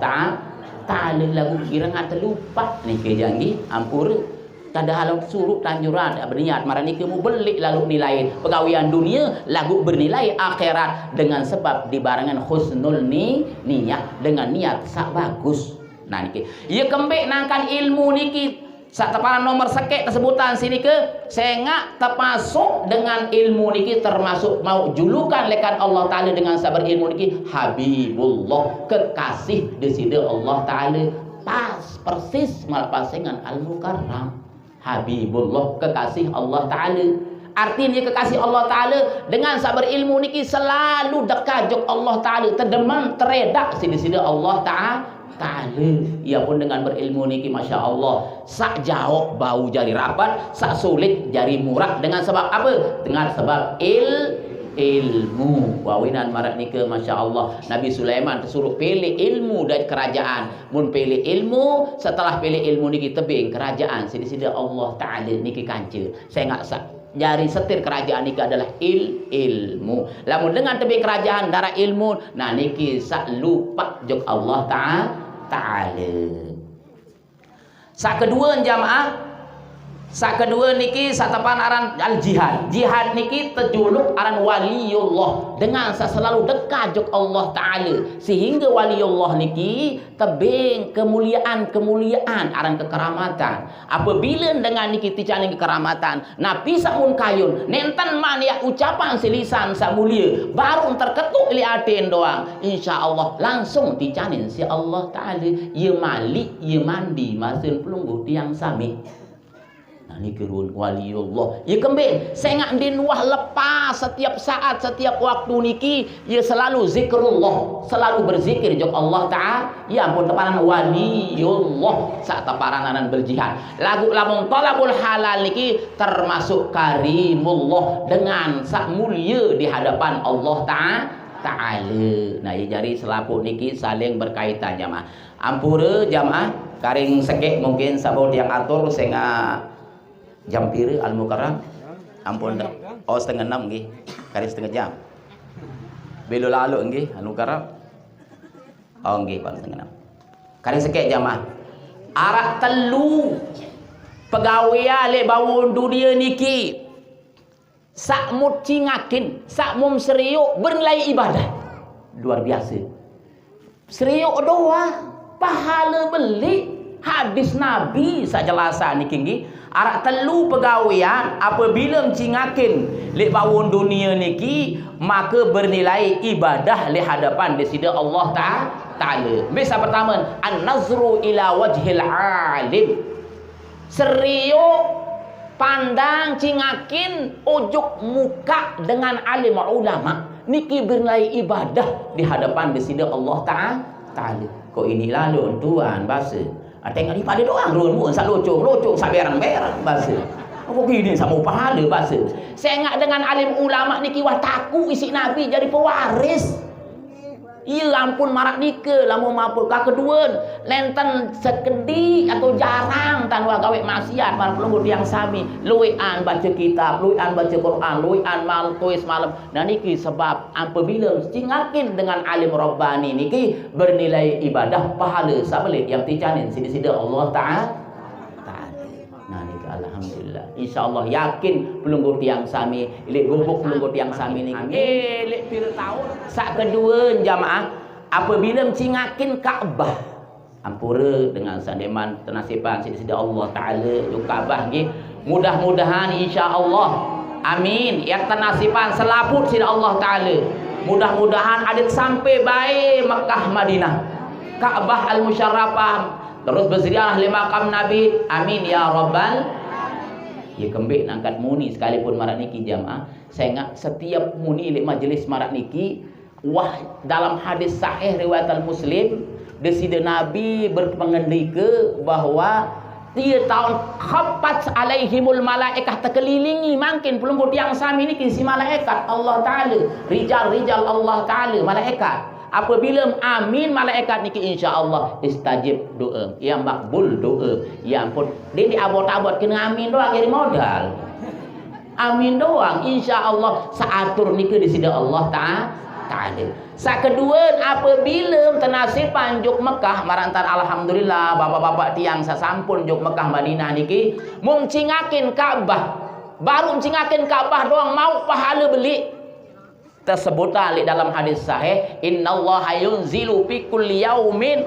Ta'ala lagu kira ngata lupa niki janji ampur kada halau suruh tanjuran berniat marani kamu beli lalu nilai pegawaian dunia lagu bernilai akhirat dengan sebab dibarengan husnul niat dengan niat sak bagus. Nah niki ia kembek nangkan ilmu niki sak teparan nomor sekek tesebutan sini ke sengak termasuk dengan ilmu niki termasuk mau julukan lekan Allah Ta'ala dengan sabar ilmu niki Habibullah kekasih di sini Allah Ta'ala pas persis malapas dengan Al-Mukarram Habibullah kekasih Allah Ta'ala. Artinya kekasih Allah Ta'ala dengan sabar ilmu niki selalu dekajok Allah Ta'ala terdeman teredak sini-sini Allah Ta'ala. Ia pun dengan berilmu niki Masya Allah sak jauh bau jari rapat sak sulit jari murah dengan sebab apa? Dengan sebab ilmu wawinan marak nika Masya Allah Nabi Sulaiman disuruh pilih ilmu dari kerajaan mun pilih ilmu setelah pilih ilmu niki tebing kerajaan sini-sini Allah Ta'ala niki kanca saya nggak jari setir kerajaan niki adalah ilmu lamun dengan tebing kerajaan darah ilmu nah niki sak lupa jok Allah Ta'ala. Sak kedua jamaah sak kedua niki satapan aran al jihad. Jihad niki terjuluk aran waliullah dengan selalu dekat jok Allah Ta'ala sehingga waliullah niki tebing kemuliaan aran kekeramatan. Apabila dengan niki ticaning kekeramatan napi samun kayun nenten man ya ucapan selisan sa mulia baru terketuk li atin doang insyaallah langsung ticanin si Allah Ta'ala ye malik ye mandi masun pelungguh tiang sami. Ini kerun waliullah ia kembali saya ngak din wah lepas setiap saat setiap waktu niki ia selalu zikrullah selalu berzikir jok Allah Ta'ala ya ampun teparan waliullah sak teparanan berjihad lagu lamun talabul halal niki termasuk karimullah dengan sak mulia di hadapan Allah Ta'ala. Nah ia jari selaput niki saling berkaitan jamaah ampura jamaah karing sekek mungkin sabut yang atur saya jam pira Al-Mukarram ampun dah oh setengah 6 nggih kali setengah jam belo lalu nggih Al-Mukarram oh nggih Pak setengah 6 kali sekek jamaah arak telu pegawai le bawon dunia niki sak mut cingakin sak mum seriuk bernilai ibadah luar biasa seriuk doa pahala beli hadis Nabi sajelasan niki nggih arak telu pegawaian apabila mencingakin li bawon dunia niki maka bernilai ibadah li hadapan di sini Allah Ta'ala. Bisa pertama an-nazru ila wajhil alim seriuk pandang cingakin ujuk muka dengan alim ulama niki bernilai ibadah di hadapan di sini Allah Ta'ala. Kok ini lalu tuan bahasa tengok ni pada doang runmu sak locong sak berang-berang bahasa. Apa gini sama pahala bahasa. Saya ingat dengan alim ulama niki wah takut isi Nabi jadi pewaris. Iya ampun marak nika lamun mampu ka kedua lenten sekedi atau jarang tanwa gawe maksiat para pelungguh yang sami luian baca kitab luian baca Quran luian mal tuis malam dan niki sebab apabila cingakin dengan alim rabbani niki bernilai ibadah pahala sabalik yang ticanin sida-sida Allah Ta'ala. Nah niki alhamdulillah insyaallah yakin pelungguh tiang sami ilik gubuk pelungguh tiang sami niki ilik pira taun sak kedua jamaah apabila mencingakin Ka'bah ampura dengan sandeman tenasiban sida-sida Allah Ta'ala yuk Ka'bah nggih mudah-mudahan insyaallah amin yang tenasiban selaput sida Allah Ta'ala mudah-mudahan adik sampai baik Mekah Madinah Ka'bah al-Musyarrafah terus berziarah li makam Nabi amin ya rabbal ya kembik nangkat muni sekalipun marak niki jamaah saya ingat setiap muni li majlis marak niki wah dalam hadis sahih riwayat al-Muslim desida Nabi berpengendika bahwa 3 tahun khaffat alaihimul malaikah terkelilingi makin pelungguh tiang sami niki si malaikat Allah Ta'ala rijal Allah Ta'ala malaikat Apabila amin malaikat niki insyaallah istajib doa, yang makbul doa. Ya ampun, dia diabot-abot kena amin doang jadi modal. Amin doang insyaallah saatur niki di sini Allah Ta'ala. Sakedua apabila tenasib panjuk Mekah marantan alhamdulillah bapak-bapak tiang sasampun juk Mekah Madinah niki mung cingakin Ka'bah. Baru cingakin Ka'bah doang mau pahala beli. Tersebut dalam hadis sahih, innallaha yunzilu fi kulli yaumin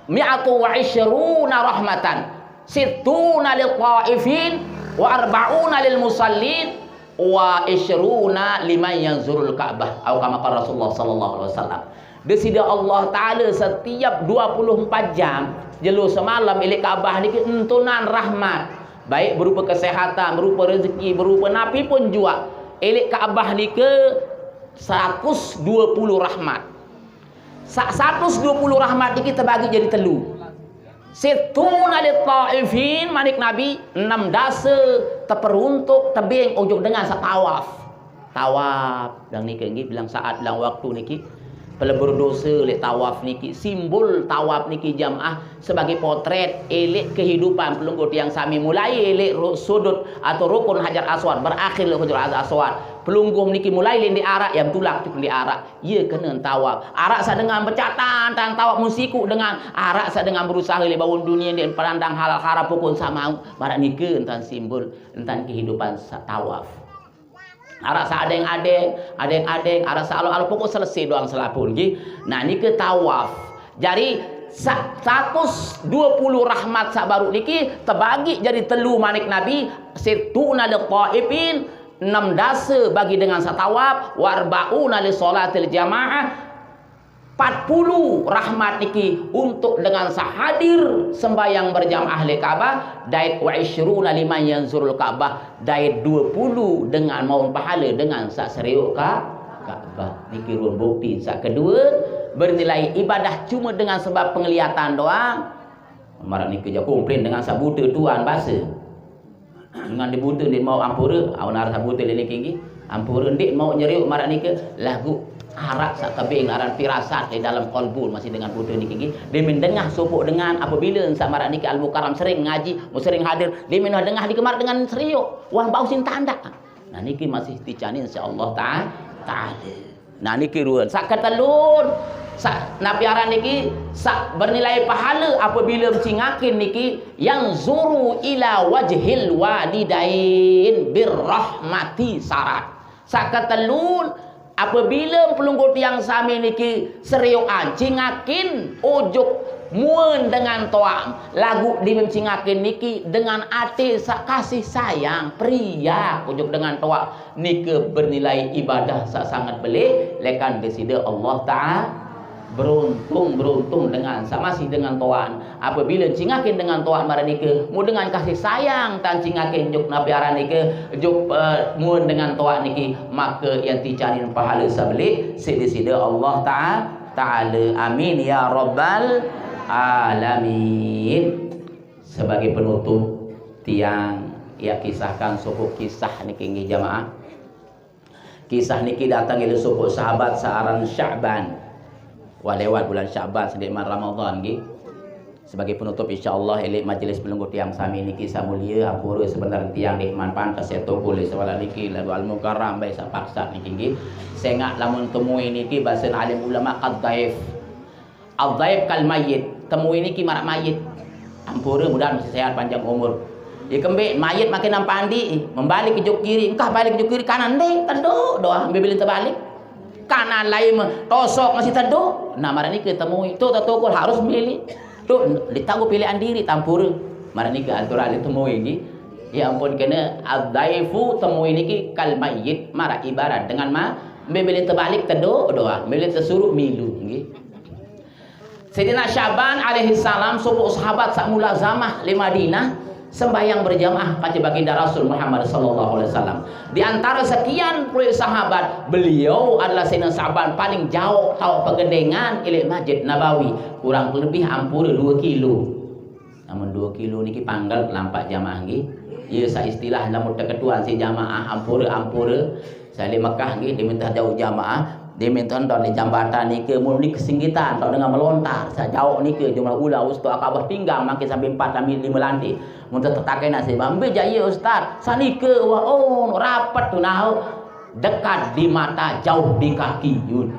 mi'atu wa isyruna rahmatan, sittuna lil ta'ifin wa arba'una lil musallin wa isyruna liman yanzurul Ka'bah. Atau kama qala Rasulullah sallallahu alaihi wasallam. Desida Allah Taala setiap 24 jam jelu semalam ilik Ka'bah niki entunan rahmat. Baik berupa kesehatan, berupa rezeki, berupa napi pun jua. Ilik Ka'bah niki 120 rahmat. 120 rahmat ini kita bagi jadi telu. Situna lit ta'ifin manik Nabi 6 dasa terperuntuk tebing ujuk dengan satawaf. Tawaf dan niki bilang saat bilang waktu niki pelebur dosa lek tawaf niki, simbol tawaf niki jamaah sebagai potret elek kehidupan pelunggut yang sami mulai elek sudut atau rukun Hajar Aswad berakhir le Hajar Aswad. Pelungguh niki mulai lain di arak yang tulak cuk di arak. Ia kena tawaf. Arak sa dengan bercatan dan tawaf musiku dengan arak sa dengan berusaha le bawun dunia dan pandang halal haram pukul sama barat niki entan simbol entan kehidupan sa tawaf. Arak sa adeng-adeng, arak sa alo pokok selesai doang selapun nggih. Nah niki tawaf. Jadi 120 rahmat sak baru niki terbagi jadi telu manik Nabi, situna lil qaifin 6 dasa bagi dengan satawaf, warbauna li sholatil jamaah 40 rahmat niki untuk dengan sahadir sembahyang berjamaah li Ka'bah, dait wa isyruna liman yanzurul Ka'bah, dait 20 dengan mau pahala dengan sak seriuk Ka'bah. Niki ruang bukti. Sak kedua bernilai ibadah cuma dengan sebab penglihatan doang. Marak niki je komplain dengan sak buta tuan bahasa. Dengan dibuta dia mau ampura, awak nak buta lele kinggi, ampura ndik mau nyeriuk marak niki lagu harap sak kabing aran firasat di dalam qalbul masih dengan buta niki kinggi. Dia mendengah sopok dengan apabila sak marak niki Al-Mukarram sering ngaji, sering hadir, dia mendah dengah di kamar dengan seriuk, wah bau sin tanda. Nah niki masih dicani insyaallah taala. Nah niki ruan sak ketelun sak nabiaran niki sak bernilai pahala apabila cingakin niki yang zuru ila wajhil walidain birrahmati syarat. Sak ketelun apabila pelunggut yang sami niki seriuan cingakin ujuk muan dengan toam lagu dimencingakin niki dengan ati kasih sayang pria ujuk dengan toa niki bernilai ibadah sangat belik lekan desida Allah Ta'ala beruntung dengan masih dengan toan apabila cingakin dengan toan maranike mu dengan kasih sayang tan cingakin juk nabi aranike juk muan dengan toan niki maka yang dicarin pahala sabeli sida Allah Ta'ala amin ya rabbal alamin. Sebagai penutup tiang ya kisahkan suku kisah niki nggih jamaah. Kisah niki datang ilmu suku sahabat searan Sya'ban. Wah lewat bulan Sya'ban sedek Ramadan nggih. Sebagai penutup insyaallah elik majelis pelunggut tiang sami niki samulia ampura sebentar tiang nikman pantas seto boleh sewala niki lagu Al-Mukarram bae sak paksa niki nggih. Sengak lamun temui niki bahasa alim ulama qaddaif. Al-dhaif kal mayyit, temui niki marak mayit. Ampura mudah masih sehat panjang umur. Ya kembali mayit makin nampandi, membalik ke juk kiri, engkah balik ke juk kiri kanan deh, tenduk doa ambil terbalik. Kanan lain tosok masih tenduk. Nah marak niki temui, tu tatokul harus milih. Tu ditangguh pilihan diri tampura. Marak niki aturan temui niki. Ya ampun kena al-dhaifu temui niki kal mayyit, marak ibarat dengan memilih terbalik tenduk doa, memilih tersuruh milu nggih. Sayyidina Sya'ban alaihi salam suku sahabat sak mulazamah di Madinah sembahyang berjamaah pada baginda Rasul Muhammad sallallahu alaihi wasallam. Di antara sekian puluh sahabat, beliau adalah Sayyidina Sya'ban paling jauh tahu pegedengan ilmu Masjid Nabawi, kurang lebih ampura 2 kilo. Namun 2 kilo niki panggal lampak jamaah nggih. Ieu sa istilah lamun keketuan si jamaah ampura saya di Mekah nggih diminta jauh jamaah Dia minta tok di jambatan ni ke mun ni kesinggitan tok dengan melontar sejauh ni ke jumlah ulah ustaz akabah pinggang makin sampai 4 sampai 5 lantai. Mun tetakai nak sebab ambil jaya ustaz. Sani ke wah oh rapat tu nah dekat di mata jauh di kaki yun.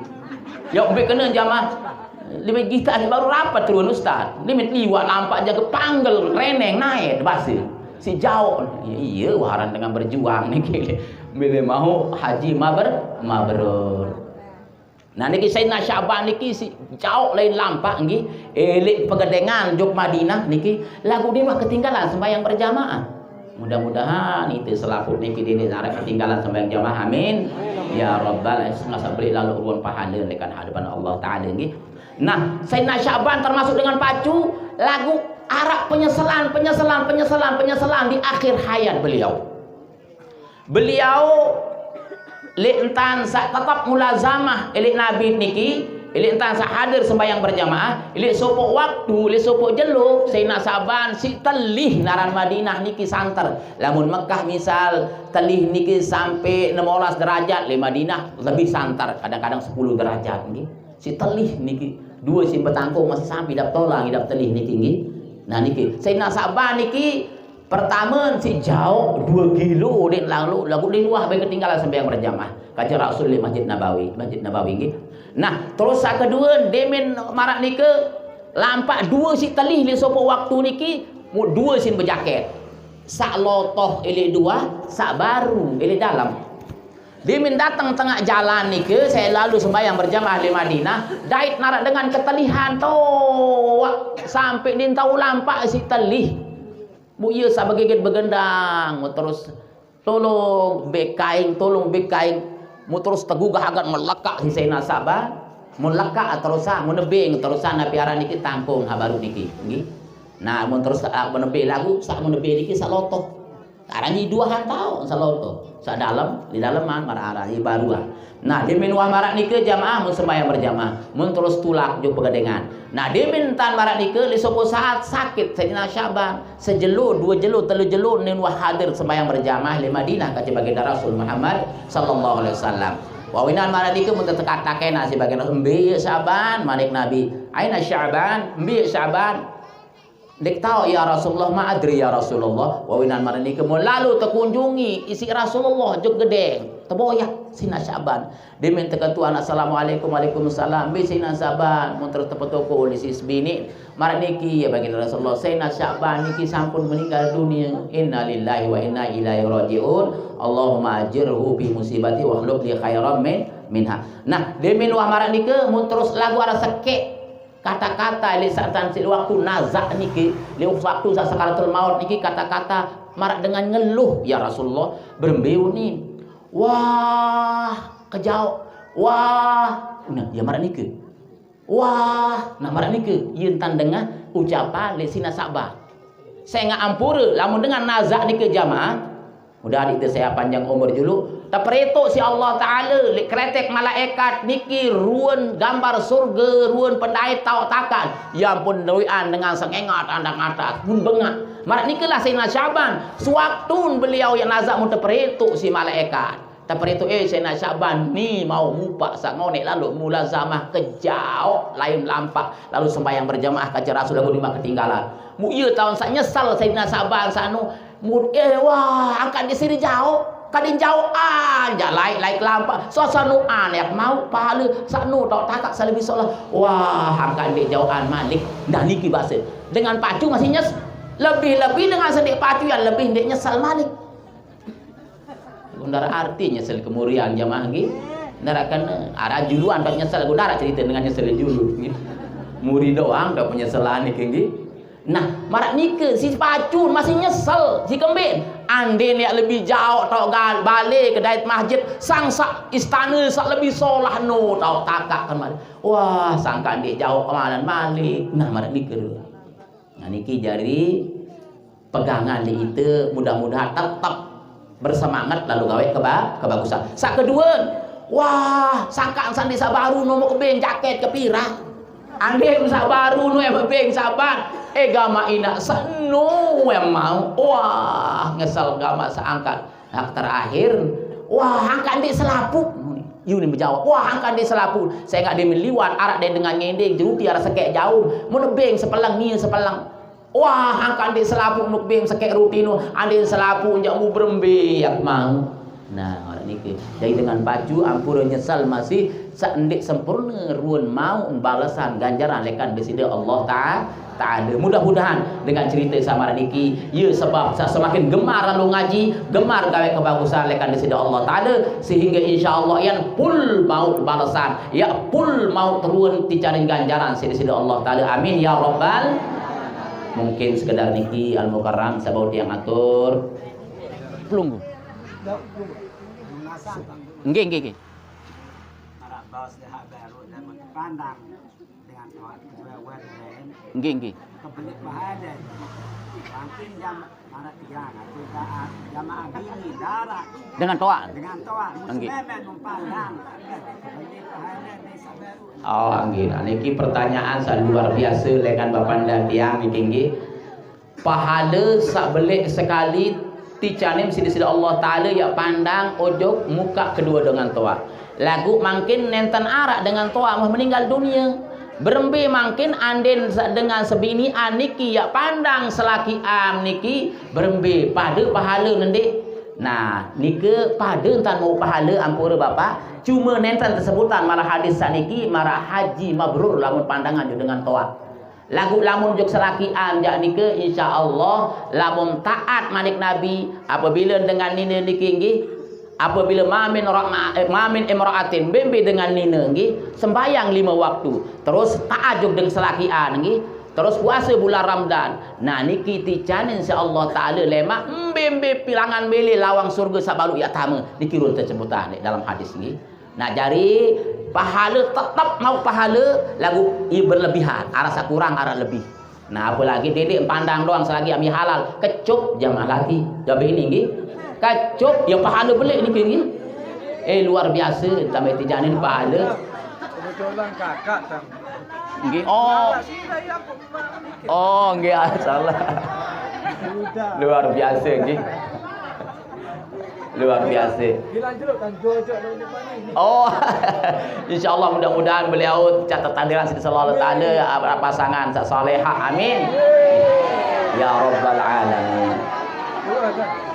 Ya ambil kena jamaah. Lebih kita baru rapat turun ustaz. Limit liwat nampak jaga panggil reneng naik bahasa. Si jauh iya waran dengan berjuang ni bila mahu haji mabrur. Nah niki Sayyidina Sya'ban niki si jauh lain lampak nggih elik pegedengan jog Madinah niki lagu dia mah ketinggalan sembahyang berjamaah. Mudah-mudahan itu selaput niki dini arep ketinggalan sembahyang jamaah amin ya rabbal alamin masa beli lalu urun pahala dekat hadapan Allah taala nggih. Nah Sayyidina Sya'ban termasuk dengan pacu lagu arak penyesalan di akhir hayat beliau. Beliau entan sak tetap mulazamah elik nabi niki elik entan sak hadir sembahyang berjamaah elik sopok waktu elik sopok jeluk Sayyidina Sya'ban si telih naran Madinah niki santer lamun Mekah misal telih niki sampai 16 derajat le Madinah lebih santer kadang-kadang 10 derajat nggih si telih niki dua si betangkung masih sampai dap tolang dap telih niki nggih. Nah niki Sayyidina Sya'ban niki pertama si jauh 2 kilo dek lalu lagu di luar bagi ketinggalan sembahyang berjamaah kaca Rasul di Masjid Nabawi gitu. Nah terus sak kedua demen marak nike lampak 2 si telih li sopo waktu niki 2 sin berjaket sak lotoh ele 2 sak baru ele dalam demen datang tengah jalan nike saya lalu sembahyang berjamaah di Madinah dait narak dengan ketelihan toh sampai din tahu lampak si telih bu iya sa bagigit begendang mu terus tolong bekaing mu terus tegugah agar melekak si Sayyidina Sya'ban mun lekak terus mu nebeng terus na piara niki tangkung ha baru niki nggih. Nah mun terus menebe lagu sak menebe niki sak lotoh arani 2 tahun sak lotoh sak dalam di daleman marah baru. Nah demen wah marak nike jamaah mun sembahyang berjamaah mun terus tulak jo pegedengan. Nah demen tan marak nike li sopo saat sakit Sayyidina Sya'ban sejelu 2 jelu 3 jelu nin wah hadir sembahyang berjamaah di Madinah kaca baginda Rasul Muhammad sallallahu alaihi wasallam. Wa winan marak nike mun tekat-takena si baginda embe Sya'ban manik Nabi aina Sya'ban embe Sya'ban dek tahu ya Rasulullah ma'adri ya Rasulullah wa winan marak nike mun lalu terkunjungi isi Rasulullah jog gedeng teboyak Sayyidina Sya'ban demen teketuan assalamualaikum waalaikumsalam be Sayyidina Sya'ban mun terus tepetoko di sis bini marak niki ya baginda Rasulullah Sayyidina Sya'ban niki sampun meninggal dunia innalillahi wa inna ilaihi rajiun Allahumma ajirhu bi musibati wa khluq li khairan minha. Nah demen wah marak niki mun terus lagu ada sekek kata-kata li satan sil waktu nazak niki li waktu sakaratul maut niki kata-kata marak dengan ngeluh ya Rasulullah berembeu ni wah kejauh wah nah ya marak niki wah nah marak niki yen tan dengar ucapan li Sayyidina Sya'ban saya ngampura lamun dengan nazak niki jamaah mudah itu saya panjang umur dulu tapreto si Allah Ta'ala li kretek malaikat niki ruan gambar surga ruan pendait tau takan ya pun doian dengan sengengat andang atas pun bengak marak nikelah Sayyidina Sya'ban sewaktu beliau yang nazak mun tapreto si malaikat tapreto Sayyidina Sya'ban ni mau mupak sak ngonek lalu mulazamah kejauh lain lampak lalu sembahyang berjamaah kaca Rasul lagu lima ketinggalan mu ieu tahun sak nyesal Sayyidina Sya'ban sanu wah angkat di sini jauh kadin jauh aja laik lampak sosanuan yak mau pahala saknu tok takak salebih solah wah angkat di jauhan malik dah niki bahasa dengan pacu masih lebih dengan sedik pacu yang lebih ndek nyesal malik gundara arti nyesal kemurian jamaah nggih ndara kan arah juluan tok nyesal gundara cerita dengan nyesal julu nggih muri doang tok penyesalan niki nggih. Nah marak nike si pacun masih nyesel si kembin andin yang lebih jauh tau balik ke dait masjid sang sak istana sak lebih solah no tau takak kan malik wah sangka dia jauh kemalan malik nah marak nike dulu nah niki jadi pegangan di itu mudah-mudahan tetap bersemangat lalu gawe kebagusan sak kedua wah sangka san desa baru no mau kebeng jaket kepira andin sak baru no yang kebeng sabar gama ina sanu yang mau wah ngesel gama seangkat hak terakhir Wah, angkat dik selaput. You ni berjawab, wah angkat dik selaput. Saya enggak dia meliwat arak dia dengan ngending jeruti arah sekek jauh. Menebeng sepelang ni sepelang. Wah, angkat dik selaput nuk beng sekek ruti nu. Andin selaput jak mu berembe yak mau. Nah, orang ni ke. Jadi dengan baju ampura nyesal masih seendik sempurna ruan mau balasan ganjaran lekan di sini Allah Ta'ala. Mudah-mudahan dengan cerita sama niki ya sebab semakin gemar lalu ngaji, gemar gawe kebagusan lekan di sini Allah Ta'ala sehingga insyaallah yang pul mau balasan, ya pul mau turun dicarin ganjaran di sini Allah Ta'ala. Amin ya rabbal. Mungkin sekedar niki al-mukarram sabau yang atur. Pelunggu. Nggih. Para bos dah baru dan pandang dengan dua lain. Nggih. Kebelit bahaya. Nanti jam mana tiang atau jamaah bini darah. Dengan toa. Dengan toa. Nggih. Muslimin mempandang. Kebelit bahaya desa baru. Oh, nggih. Niki pertanyaan sangat luar biasa lekan bapanda tiang niki nggih. Pahala sak belik sekali ticanim sida-sida Allah Ta'ala ya pandang ojok muka kedua dengan toa. Lagu makin nenten arak dengan toa mah meninggal dunia. Berembe makin andin dengan sebini aniki ya pandang selaki am niki berembe pada pahala nendik. Nah, nike pada entan mau pahala ampura bapak. Cuma nenten tersebutan malah hadis saniki marah haji mabrur lamun pandangan dengan toa. Lagu lamun juk selaki am jak nike insyaallah lamun taat manik nabi apabila dengan nina niki nggih apabila mamin imraatin bembe dengan nina nggih sembayang 5 waktu terus taat juk dengan selaki an nggih terus puasa bulan Ramadan. Nah niki tican insyaallah taala lemak bembe pilangan bele lawang surga sabalu ya tama dikirun tersebutan dalam hadis nggih. Nah jari pahala tetap mau pahala lagu ia berlebihan arasa kurang arah lebih. Nah apalagi dedek pandang doang selagi ami halal kecup jamaah lagi jadi ini nggih kecup yang pahala belik ni nggih luar biasa sampai tijanin pahala Kebetulan kakak tam. nggih nggih salah luar biasa nggih luar biasa. Oh, insyaallah mudah-mudahan beliau catatan diri sini sallallahu taala pasangan salehah. Amin. Ya rabbal alamin.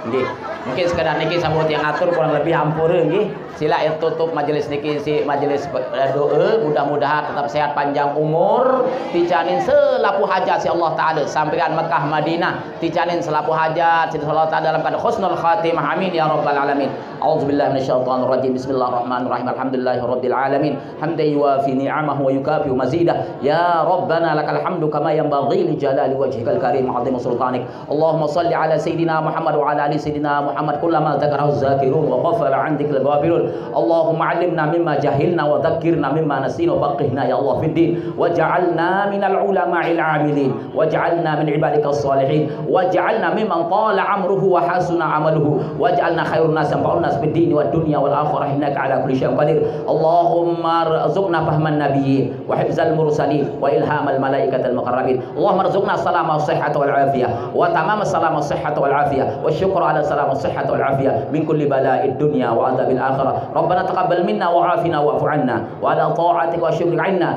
Nggih. Mungkin sekadar niki sambut yang atur kurang lebih hampura nggih. Sila yang tutup majelis niki si majelis doa mudah-mudahan tetap sehat panjang umur dijanin selapu hajat si Allah Taala sampaian Mekah Madinah dijanin selapu hajat si Allah Taala dalam keadaan husnul khatimah amin ya rabbal alamin. A'udzubillahi minasyaitonir rajim. Bismillahirrahmanirrahim. Alhamdulillahirabbil alamin. Hamdan yuwafi ni'amahu wa yukafi mazidah. Ya rabbana lakal hamdu kama yanbaghi li jalali wajhikal karim 'azim sultanik. Allahumma shalli ala sayidina Muhammad wa ala ali sayidina Muhammad kullama dzakarahu dzakirun wa ghafala 'an dzikril ghafilun. Allahumma 'allimna mimma jahilna wa dzakkirna mimma nasina wa faqihna ya Allah fid din waj'alna minal ulama'il 'amilin waj'alna min ibadikas salihin waj'alna mimman tala 'amruhu wa hasuna 'amaluhu waj'alna khairun nas yanfa'un nas fid din wad dunya wal akhirah innaka 'ala kulli syai'in qadir. Allahumma arzuqna fahman nabiyyin wa hifzal mursalin wa ilhamal malaikatil muqarrabin. Allahumma arzuqna salama was sihhata wal afiyah wa tamam salama was sihhata wal afiyah wa syukra ala salama was sihhata wal afiyah min kulli bala'id dunya wa 'adzabil akhirah. ربنا تقبل منا وعافنا واعف عنا وعلى طاعتك وشكرك عنا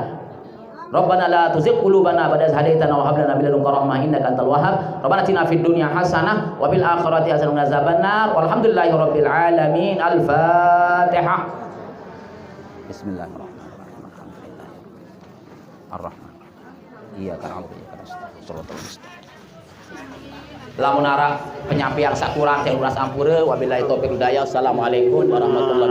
ربنا لا تزغ قلوبنا بعد إذ هديتنا وهب لنا من لدنك رحمة إنك أنت الوهاب ربنا آتنا في الدنيا حسنة وفي الآخرة حسنة وقنا عذاب النار والحمد لله رب العالمين. الفاتحة. بسم الله الرحمن الرحيم الحمد لله الرحمن الرحيم إياك نعبد وإياك نستعين صراط المستقيم. Lamun arah penyampaian sakurang saya uras ampura wabillahi taufiq hidayah. Assalamualaikum warahmatullahi